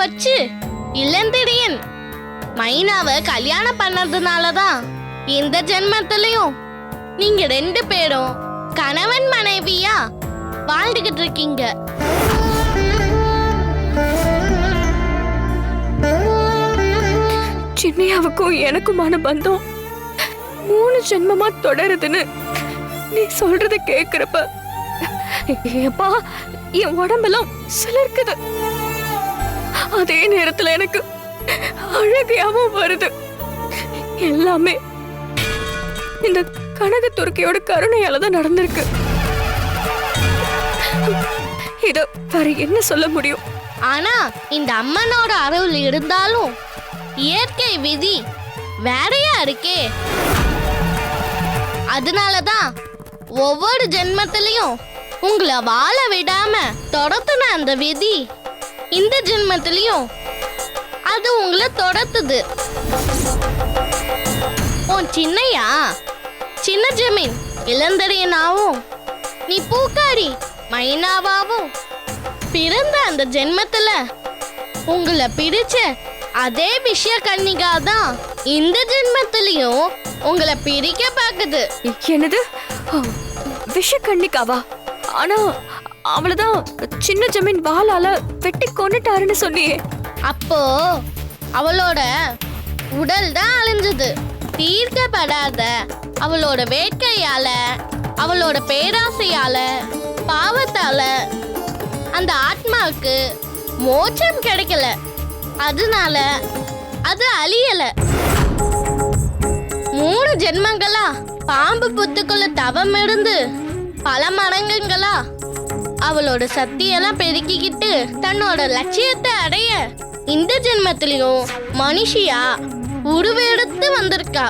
வச்சு இளந்திரியன் மைனாவை கல்யாணம் பண்ணதுனாலதான் இந்த ஜென்மத்திலையும் நீங்க 2 பேரும் கணவன் மனைவியா வாழ்ந்துகிட்டு இருக்கீங்க. சின்னையாவுக்கும் எனக்குமான பந்தம் 3 ஜென்மமா தொடருதுன்னு நீ சொல்றத கேக்குறப்ப எப்பா என் உடம்பெல்லாம் சிலிர்க்குது. அதே நேரத்துல எனக்கு அழகையாவும் வருது. எல்லாமே இந்த கனக துர்க்கையோட கருணையால தான் நடந்திருக்கு. இத வேற என்ன சொல்ல முடியும்? ஆனா இந்த அம்மனோட அருள் இருந்தாலும் இயற்கை விதி வேறையா இருக்கே. அதனாலதான் ஒவ்வொரு ஜென்மத்திலையும் உங்களை வாழ விடாம தொடர்த்துன அந்த விதி இந்த ஜென்மத்திலையும் அது உங்களை தொடர்த்துது. உன் சின்னையா சின்ன ஜமீன் இளந்தரியனாவும் நீ பூக்காரி மைனாவாவும் பிறந்த அந்த ஜென்மத்துல உங்களை பிடிச்ச அதே விஷய கன்னிகா தான் இந்த ஜென்மத்திலையும் உங்களை பிரிக்க பாக்குது. என்னது விஷ கன்னிகாவா? ஆனா அவளதான் சின்ன ஜமீன் வாளால வெட்டி கொன்னுட்டாருன்னு சொன்னியே. அப்போ அவளோட உடல் தான் அழிஞ்சது. தீர்க்கப்படாத அவளோட வேட்கையால அவளோட பேராசையால பாவத்தால அந்த ஆத்மாவுக்கு மோட்சம் கிடைக்கல. அதனால அது அழியல. 3 ஜென்மங்களா பாம்பு புத்துக்குள்ள தவம் இருந்து பல மடங்குங்களா அவளோட சக்தியெல்லாம் பெருக்கிக்கிட்டு தன்னோட லட்சியத்தை அடைய இந்த ஜென்மத்திலையும் மனுஷியா உருவெடுத்து வந்திருக்கா.